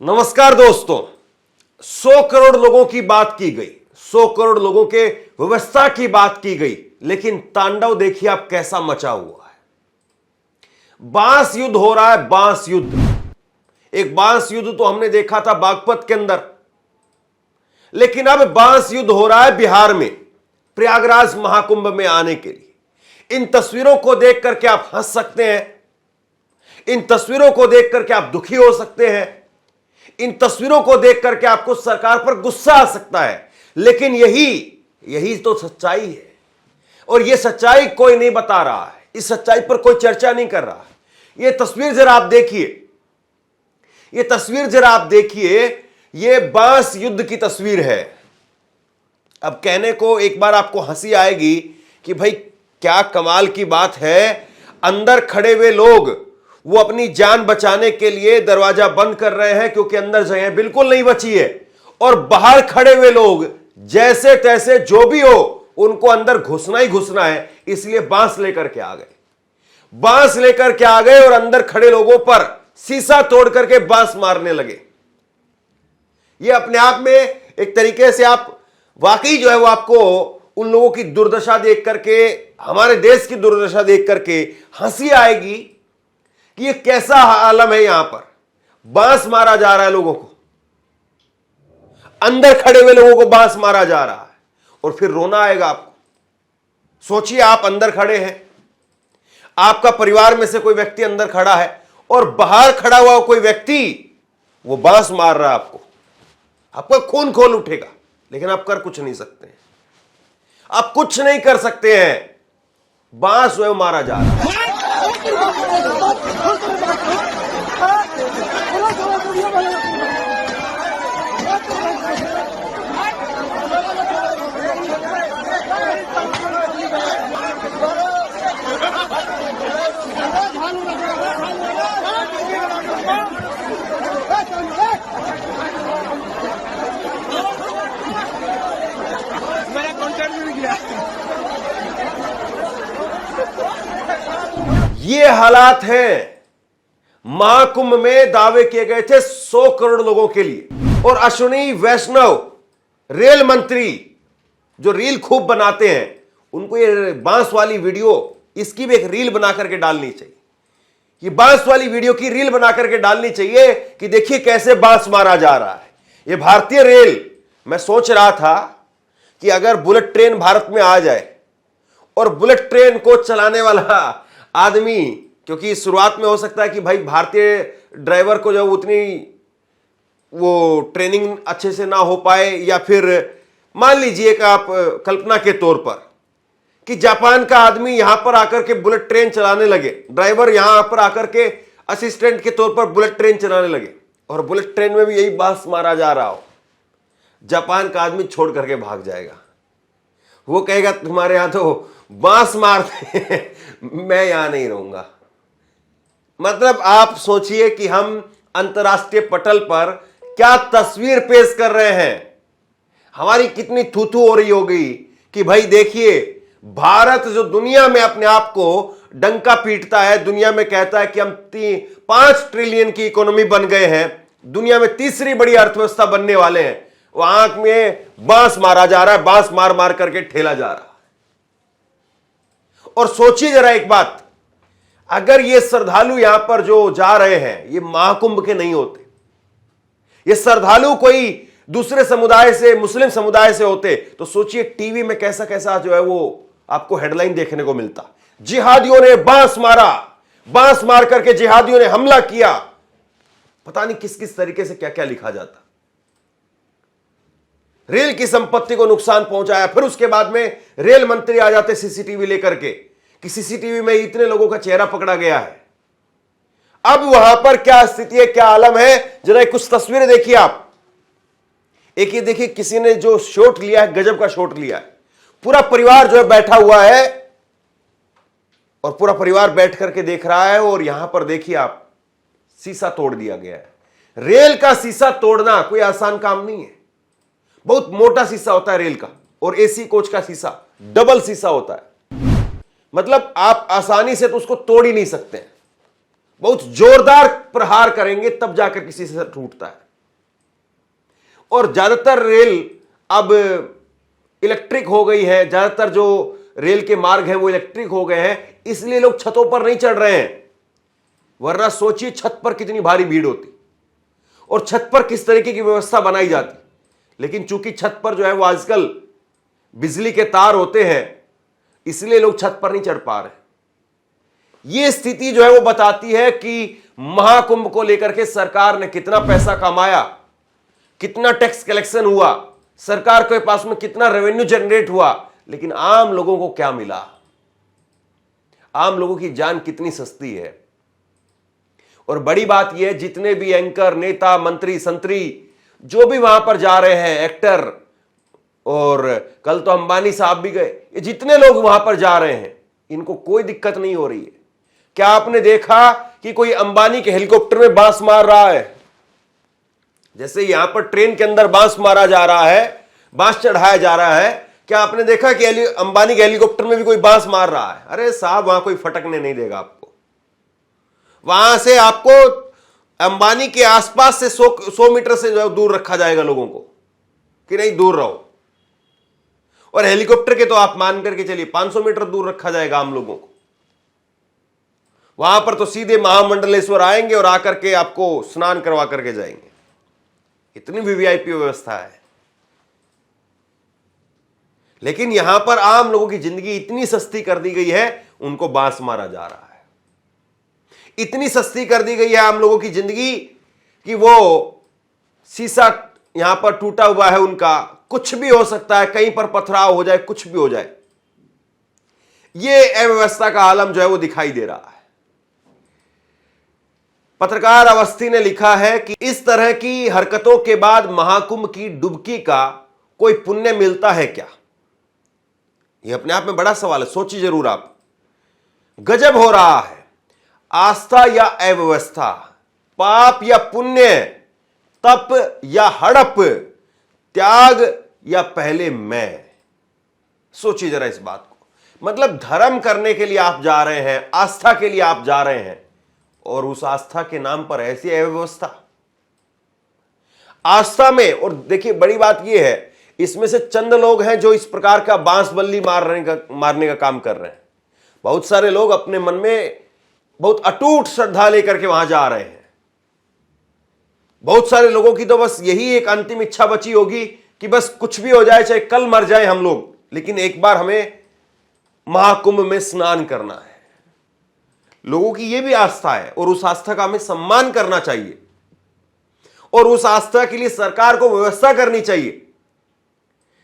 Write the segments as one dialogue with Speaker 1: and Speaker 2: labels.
Speaker 1: नमस्कार दोस्तों। 100 करोड़ लोगों की बात की गई, 100 करोड़ लोगों के व्यवस्था की बात की गई, लेकिन तांडव देखिए आप कैसा मचा हुआ है। बांस युद्ध हो रहा है, बांस युद्ध। एक बांस युद्ध तो हमने देखा था बागपत के अंदर, लेकिन अब बांस युद्ध हो रहा है बिहार में, प्रयागराज महाकुंभ में आने के लिए। इन तस्वीरों को देख करके आप हंस सकते हैं, इन तस्वीरों को देख करके आप दुखी हो सकते हैं, इन तस्वीरों को देख करके आपको सरकार पर गुस्सा आ सकता है, लेकिन यही तो सच्चाई है। और यह सच्चाई कोई नहीं बता रहा है, इस सच्चाई पर कोई चर्चा नहीं कर रहा है। यह तस्वीर जरा आप देखिए, यह तस्वीर जरा आप देखिए, यह बांस युद्ध की तस्वीर है। अब कहने को एक बार आपको हंसी आएगी कि भाई क्या कमाल की बात है, अंदर खड़े हुए लोग वो अपनी जान बचाने के लिए दरवाजा बंद कर रहे हैं क्योंकि अंदर जगह बिल्कुल नहीं बची है, और बाहर खड़े हुए लोग जैसे तैसे जो भी हो उनको अंदर घुसना ही घुसना है, इसलिए बांस लेकर के आ गए। बांस लेकर के आ गए और अंदर खड़े लोगों पर शीशा तोड़ करके बांस मारने लगे। ये अपने आप में एक तरीके से आप वाकई जो है वो आपको उन लोगों की दुर्दशा देख करके, हमारे देश की दुर्दशा देख करके हंसी आएगी कि ये कैसा आलम है। यहां पर बांस मारा जा रहा है लोगों को, अंदर खड़े हुए लोगों को बांस मारा जा रहा है, और फिर रोना आएगा आपको। सोचिए आप अंदर खड़े हैं, आपका परिवार में से कोई व्यक्ति अंदर खड़ा है और बाहर खड़ा हुआ कोई व्यक्ति वो बांस मार रहा है आपको, आपका खून खोल उठेगा, लेकिन आप कर कुछ नहीं सकते हैं, आप कुछ नहीं कर सकते हैं। बांस वो मारा जा रहा है। ये हालात हैं। महाकुंभ में दावे किए गए थे 100 करोड़ लोगों के लिए, और अश्विनी वैष्णव रेल मंत्री जो रील खूब बनाते हैं, उनको ये बांस वाली वीडियो, इसकी भी एक रील बना करके डालनी चाहिए। ये बांस वाली वीडियो की रील बना करके डालनी चाहिए कि देखिए कैसे बांस मारा जा रहा है। ये भारतीय रेल, मैं सोच रहा था कि अगर बुलेट ट्रेन भारत में आ जाए और बुलेट ट्रेन को चलाने वाला आदमी, क्योंकि शुरुआत में हो सकता है कि भाई भारतीय ड्राइवर को जब उतनी वो ट्रेनिंग अच्छे से ना हो पाए, या फिर मान लीजिए कि आप कल्पना के तौर पर कि जापान का आदमी यहां पर आकर के बुलेट ट्रेन चलाने लगे, ड्राइवर यहां पर आकर के असिस्टेंट के तौर पर बुलेट ट्रेन चलाने लगे, और बुलेट ट्रेन में भी यही बांस मारा जा रहा हो, जापान का आदमी छोड़ करके भाग जाएगा। वो कहेगा तुम्हारे यहां तो बांस मारते हैं, मैं यहां नहीं रहूंगा। मतलब आप सोचिए कि हम अंतर्राष्ट्रीय पटल पर क्या तस्वीर पेश कर रहे हैं। हमारी कितनी थू-थू हो रही होगी कि भाई देखिए, भारत जो दुनिया में अपने आप को डंका पीटता है, दुनिया में कहता है कि हम 5 ट्रिलियन की इकोनॉमी बन गए हैं, दुनिया में तीसरी बड़ी अर्थव्यवस्था बनने वाले हैं, वो आंख में बांस मारा जा रहा है, बांस मार मार करके ठेला जा रहा है। और सोचिए जरा एक बात, अगर ये श्रद्धालु यहां पर जो जा रहे हैं ये महाकुंभ के नहीं होते, ये श्रद्धालु कोई दूसरे समुदाय से, मुस्लिम समुदाय से होते, तो सोचिए टीवी में कैसा कैसा जो है वो आपको हेडलाइन देखने को मिलता। जिहादियों ने बांस मारा, बांस मार करके जिहादियों ने हमला किया, पता नहीं किस किस तरीके से क्या क्या लिखा जाता। रेल की संपत्ति को नुकसान पहुंचाया, फिर उसके बाद में रेल मंत्री आ जाते सीसीटीवी लेकर के कि सीसीटीवी में इतने लोगों का चेहरा पकड़ा गया है। अब वहां पर क्या स्थिति है, क्या आलम है, जरा कुछ तस्वीरें देखिए आप। एक ये देखिए, किसी ने जो शॉट लिया है, गजब का शॉट लिया है। पूरा परिवार जो है बैठा हुआ है, और पूरा परिवार बैठ करके देख रहा है, और यहां पर देखिए आप, शीशा तोड़ दिया गया है। रेल का शीशा तोड़ना कोई आसान काम नहीं है, बहुत मोटा शीशा होता है रेल का, और एसी कोच का शीशा डबल शीशा होता है। मतलब आप आसानी से तो उसको तोड़ ही नहीं सकते हैं, बहुत जोरदार प्रहार करेंगे तब जाकर किसी से टूटता है। और ज्यादातर रेल अब इलेक्ट्रिक हो गई है, ज्यादातर जो रेल के मार्ग हैं वो इलेक्ट्रिक हो गए हैं, इसलिए लोग छतों पर नहीं चढ़ रहे हैं। वरना सोचिए छत पर कितनी भारी भीड़ होती और छत पर किस तरीके की व्यवस्था बनाई जाती। लेकिन चूंकि छत पर जो है वो आजकल बिजली के तार होते हैं, इसलिए लोग छत पर नहीं चढ़ पा रहे। यह स्थिति जो है वो बताती है कि महाकुंभ को लेकर के सरकार ने कितना पैसा कमाया, कितना टैक्स कलेक्शन हुआ, सरकार के पास में कितना रेवेन्यू जनरेट हुआ, लेकिन आम लोगों को क्या मिला। आम लोगों की जान कितनी सस्ती है। और बड़ी बात यह है, जितने भी एंकर, नेता, मंत्री, संतरी जो भी वहां पर जा रहे हैं, एक्टर, और कल तो अंबानी साहब भी गए, ये जितने लोग वहां पर जा रहे हैं इनको कोई दिक्कत नहीं हो रही है। क्या आपने देखा कि कोई अंबानी के हेलीकॉप्टर में बांस मार रहा है? जैसे यहां पर ट्रेन के अंदर बांस मारा जा रहा है, बांस चढ़ाया जा रहा है, क्या आपने देखा कि अंबानी के हेलीकॉप्टर में भी कोई बांस मार रहा है? अरे साहब, वहां कोई फटकने नहीं देगा आपको। वहां से आपको अंबानी के आसपास से 100 मीटर से जो दूर रखा जाएगा लोगों को कि नहीं दूर रहो। और हेलीकॉप्टर के तो आप मान करके चलिए 500 मीटर दूर रखा जाएगा आम लोगों को। वहां पर तो सीधे महामंडलेश्वर आएंगे और आकर के आपको स्नान करवा करके जाएंगे। इतनी वीवीआईपी व्यवस्था है। लेकिन यहां पर आम लोगों की जिंदगी इतनी सस्ती कर दी गई है, उनको बांस मारा जा रहा है। इतनी सस्ती कर दी गई है आम लोगों की जिंदगी कि वो शीशा यहां पर टूटा हुआ है उनका, कुछ भी हो सकता है, कहीं पर पथराव हो जाए, कुछ भी हो जाए। ये अव्यवस्था का आलम जो है वो दिखाई दे रहा है। पत्रकार अवस्थी ने लिखा है कि इस तरह की हरकतों के बाद महाकुंभ की डुबकी का कोई पुण्य मिलता है क्या? यह अपने आप में बड़ा सवाल है, सोचिए जरूर आप। गजब हो रहा है। आस्था या अव्यवस्था, पाप या पुण्य, तप या हड़प, त्याग या पहले मैं। सोचिए जरा इस बात को। मतलब धर्म करने के लिए आप जा रहे हैं, आस्था के लिए आप जा रहे हैं, और उस आस्था के नाम पर ऐसी अव्यवस्था। आस्था में, और देखिए बड़ी बात यह है, इसमें से चंद लोग हैं जो इस प्रकार का बांस बल्ली मारने का काम कर रहे हैं। बहुत सारे लोग अपने मन में बहुत अटूट श्रद्धा लेकर के वहां जा रहे हैं। बहुत सारे लोगों की तो बस यही एक अंतिम इच्छा बची होगी कि बस कुछ भी हो जाए, चाहे कल मर जाए हम लोग, लेकिन एक बार हमें महाकुंभ में स्नान करना है। लोगों की यह भी आस्था है और उस आस्था का हमें सम्मान करना चाहिए। और उस आस्था के लिए सरकार को व्यवस्था करनी चाहिए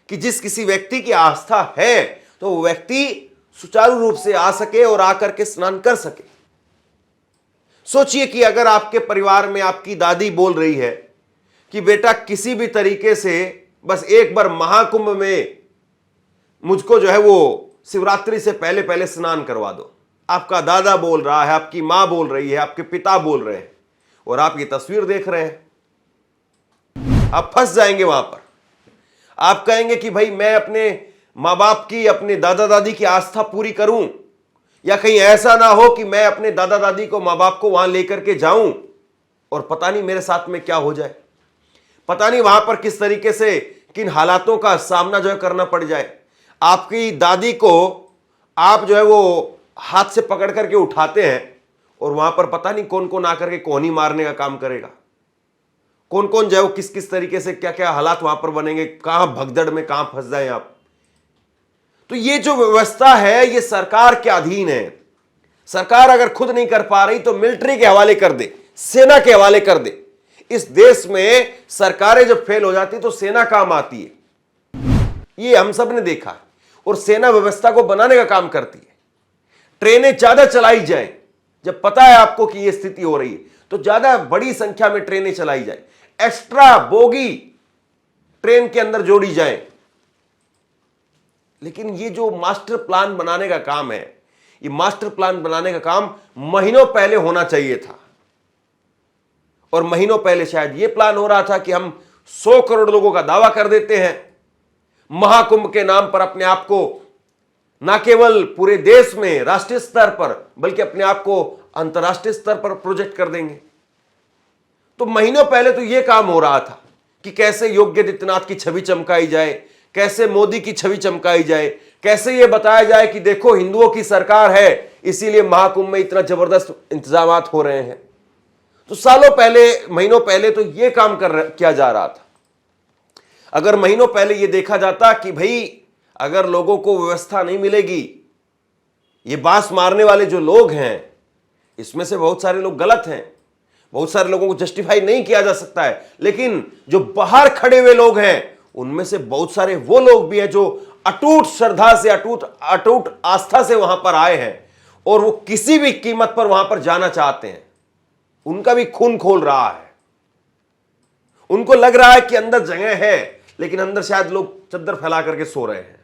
Speaker 1: कि जिस किसी व्यक्ति की आस्था है तो वो व्यक्ति सुचारू रूप से आ सके और आकर के स्नान कर सके। सोचिए कि अगर आपके परिवार में आपकी दादी बोल रही है कि बेटा किसी भी तरीके से बस एक बार महाकुंभ में मुझको जो है वो शिवरात्रि से पहले पहले स्नान करवा दो। आपका दादा बोल रहा है, आपकी मां बोल रही है, आपके पिता बोल रहे हैं, और आप ये तस्वीर देख रहे हैं। आप फंस जाएंगे वहां पर। आप कहेंगे कि भाई मैं अपने मां बाप की, अपने दादा दादी की आस्था पूरी करूं, या कहीं ऐसा ना हो कि मैं अपने दादा दादी को, मां बाप को वहां लेकर के जाऊं और पता नहीं मेरे साथ में क्या हो जाए, पता नहीं वहां पर किस तरीके से किन हालातों का सामना जो है करना पड़ जाए। आपकी दादी को आप जो है वो हाथ से पकड़ करके उठाते हैं और वहां पर पता नहीं कौन कौन आकर के कोहनी मारने का काम करेगा, कौन कौन जो है वो किस किस तरीके से क्या क्या हालात वहां पर बनेंगे, कहां भगदड़ में कहां फंस जाए आप। तो ये जो व्यवस्था है ये सरकार के अधीन है। सरकार अगर खुद नहीं कर पा रही तो मिलिट्री के हवाले कर दे, सेना के हवाले कर दे। इस देश में सरकारें जब फेल हो जाती तो सेना काम आती है, ये हम सब ने देखा, और सेना व्यवस्था को बनाने का काम करती है। ट्रेनें ज्यादा चलाई जाएं, जब पता है आपको कि यह स्थिति हो रही है तो ज्यादा बड़ी संख्या में ट्रेनें चलाई जाए, एक्स्ट्रा बोगी ट्रेन के अंदर जोड़ी जाए। लेकिन ये जो मास्टर प्लान बनाने का काम है, ये मास्टर प्लान बनाने का काम महीनों पहले होना चाहिए था। और महीनों पहले शायद ये प्लान हो रहा था कि हम 100 करोड़ लोगों का दावा कर देते हैं, महाकुंभ के नाम पर अपने आप को न केवल पूरे देश में राष्ट्रीय स्तर पर बल्कि अपने आप को अंतर्राष्ट्रीय स्तर पर प्रोजेक्ट कर देंगे। तो महीनों पहले तो यह काम हो रहा था कि कैसे योगी आदित्यनाथ की छवि चमकाई जाए, कैसे मोदी की छवि चमकाई जाए, कैसे यह बताया जाए कि देखो हिंदुओं की सरकार है, इसीलिए महाकुंभ में इतना जबरदस्त इंतजामात हो रहे हैं। तो सालों पहले, महीनों पहले तो यह काम किया जा रहा था। अगर महीनों पहले यह देखा जाता कि भाई अगर लोगों को व्यवस्था नहीं मिलेगी, ये बांस मारने वाले जो लोग हैं इसमें से बहुत सारे लोग गलत हैं, बहुत सारे लोगों को जस्टिफाई नहीं किया जा सकता है, लेकिन जो बाहर खड़े हुए लोग हैं उनमें से बहुत सारे वो लोग भी हैं जो अटूट श्रद्धा से, अटूट आस्था से वहां पर आए हैं और वो किसी भी कीमत पर वहां पर जाना चाहते हैं। उनका भी खून खोल रहा है। उनको लग रहा है कि अंदर जगह है, लेकिन अंदर शायद लोग चद्दर फैला करके सो रहे हैं।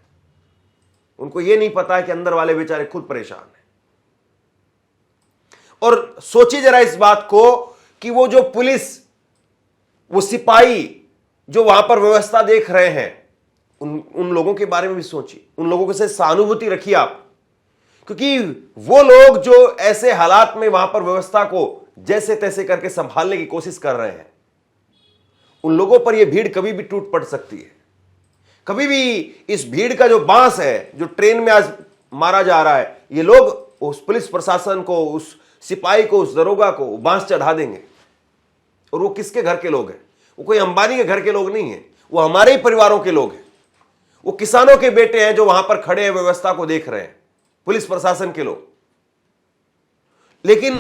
Speaker 1: उनको यह नहीं पता है कि अंदर वाले बेचारे खुद परेशान हैं। और सोचिए जरा इस बात को कि वो जो पुलिस, वो सिपाही जो वहां पर व्यवस्था देख रहे हैं, उन लोगों के बारे में भी सोचिए, उन लोगों के साथ सहानुभूति रखिए आप, क्योंकि वो लोग जो ऐसे हालात में वहां पर व्यवस्था को जैसे तैसे करके संभालने की कोशिश कर रहे हैं, उन लोगों पर यह भीड़ कभी भी टूट पड़ सकती है। कभी भी इस भीड़ का जो बांस है, जो ट्रेन में आज मारा जा रहा है, ये लोग उस पुलिस प्रशासन को, उस सिपाही को, उस दरोगा को बांस चढ़ा देंगे। और वो किसके घर के लोग हैं? वो कोई अंबानी के घर के लोग नहीं है, वो हमारे ही परिवारों के लोग हैं। वो किसानों के बेटे हैं जो वहां पर खड़े हैं, व्यवस्था को देख रहे हैं, पुलिस प्रशासन के लोग। लेकिन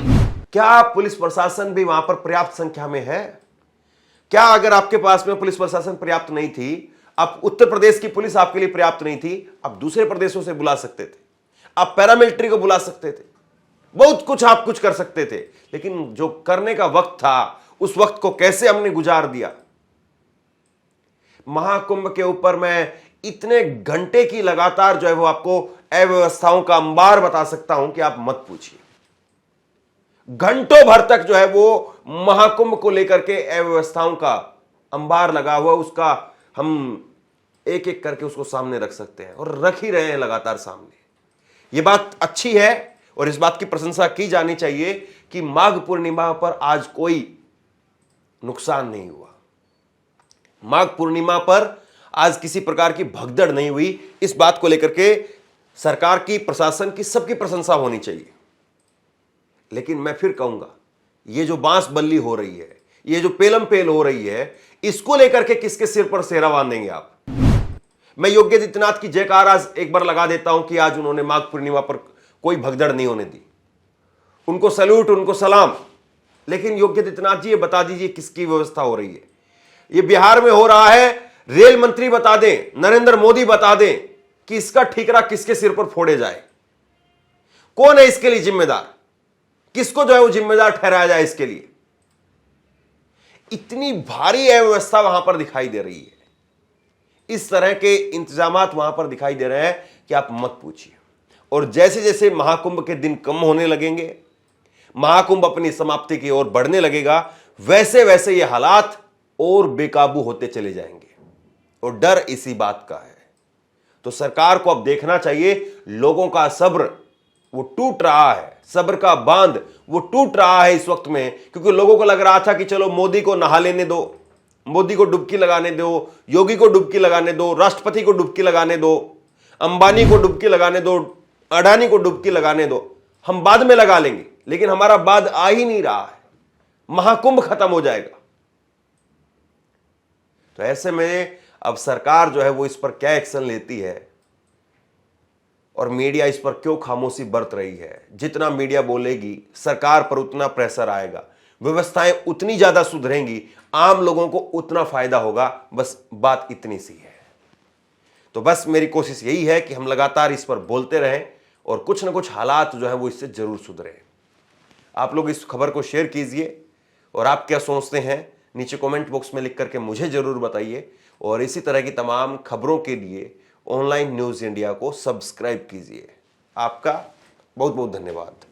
Speaker 1: क्या पुलिस प्रशासन भी वहां पर पर्याप्त संख्या में है? क्या अगर आपके पास में पुलिस प्रशासन पर्याप्त नहीं थी, आप उत्तर प्रदेश की पुलिस आपके लिए पर्याप्त नहीं थी, आप दूसरे प्रदेशों से बुला सकते थे, आप पैरामिलिट्री को बुला सकते थे, बहुत कुछ आप कुछ कर सकते थे। लेकिन जो करने का वक्त था, उस वक्त को कैसे हमने गुजार दिया। महाकुंभ के ऊपर मैं इतने घंटे की लगातार जो है वो आपको अव्यवस्थाओं का अंबार बता सकता हूं कि आप मत पूछिए। घंटों भर तक जो है वो महाकुंभ को लेकर के अव्यवस्थाओं का अंबार लगा हुआ, उसका हम एक एक करके उसको सामने रख सकते हैं और रख ही रहे हैं लगातार सामने। यह बात अच्छी है और इस बात की प्रशंसा की जानी चाहिए कि माघ पूर्णिमा पर आज कोई नुकसान नहीं हुआ। माघ पूर्णिमा पर आज किसी प्रकार की भगदड़ नहीं हुई। इस बात को लेकर के सरकार की, प्रशासन की, सबकी प्रशंसा होनी चाहिए। लेकिन मैं फिर कहूंगा, ये जो बांस बल्ली हो रही है, ये जो पेलम पेल हो रही है, इसको लेकर के किसके सिर पर सेहरा बांधेंगे आप? मैं योगी आदित्यनाथ की जयकार आज एक बार लगा देता हूं कि आज उन्होंने माघ पूर्णिमा पर कोई भगदड़ नहीं होने दी। उनको सैल्यूट, उनको सलाम। लेकिन योगी आदित्यनाथ जी ये बता दीजिए किसकी व्यवस्था हो रही है? ये बिहार में हो रहा है, रेल मंत्री बता दें, नरेंद्र मोदी बता दें कि इसका ठीकरा किसके सिर पर फोड़े जाए। कौन है इसके लिए जिम्मेदार? किसको जो है वो जिम्मेदार ठहराया जाए इसके लिए? इतनी भारी अव्यवस्था वहां पर दिखाई दे रही है, इस तरह के इंतजामात वहां पर दिखाई दे रहे हैं कि आप मत पूछिए। और जैसे जैसे महाकुंभ के दिन कम होने लगेंगे, महाकुंभ अपनी समाप्ति की ओर बढ़ने लगेगा, वैसे वैसे ये हालात और बेकाबू होते चले जाएंगे। और डर इसी बात का है। तो सरकार को अब देखना चाहिए, लोगों का सब्र वो टूट रहा है, सब्र का बांध वो टूट रहा है इस वक्त में, क्योंकि लोगों को लग रहा था कि चलो मोदी को नहा लेने दो, मोदी को डुबकी लगाने दो, योगी को डुबकी लगाने दो, राष्ट्रपति को डुबकी लगाने दो, अंबानी को डुबकी लगाने दो, अडानी को डुबकी लगाने दो, हम बाद में लगा लेंगे। लेकिन हमारा बाद आ ही नहीं रहा है, महाकुंभ खत्म हो जाएगा। तो ऐसे में अब सरकार जो है वो इस पर क्या एक्शन लेती है और मीडिया इस पर क्यों खामोशी बरत रही है? जितना मीडिया बोलेगी सरकार पर उतना प्रेशर आएगा, व्यवस्थाएं उतनी ज्यादा सुधरेंगी, आम लोगों को उतना फायदा होगा। बस बात इतनी सी है। तो बस मेरी कोशिश यही है कि हम लगातार इस पर बोलते रहें और कुछ ना कुछ हालात जो है वो इससे जरूर सुधरे। आप लोग इस खबर को शेयर कीजिए और आप क्या सोचते हैं नीचे कमेंट बॉक्स में लिख करके मुझे जरूर बताइए। और इसी तरह की तमाम खबरों के लिए ऑनलाइन न्यूज़ इंडिया को सब्सक्राइब कीजिए। आपका बहुत बहुत धन्यवाद।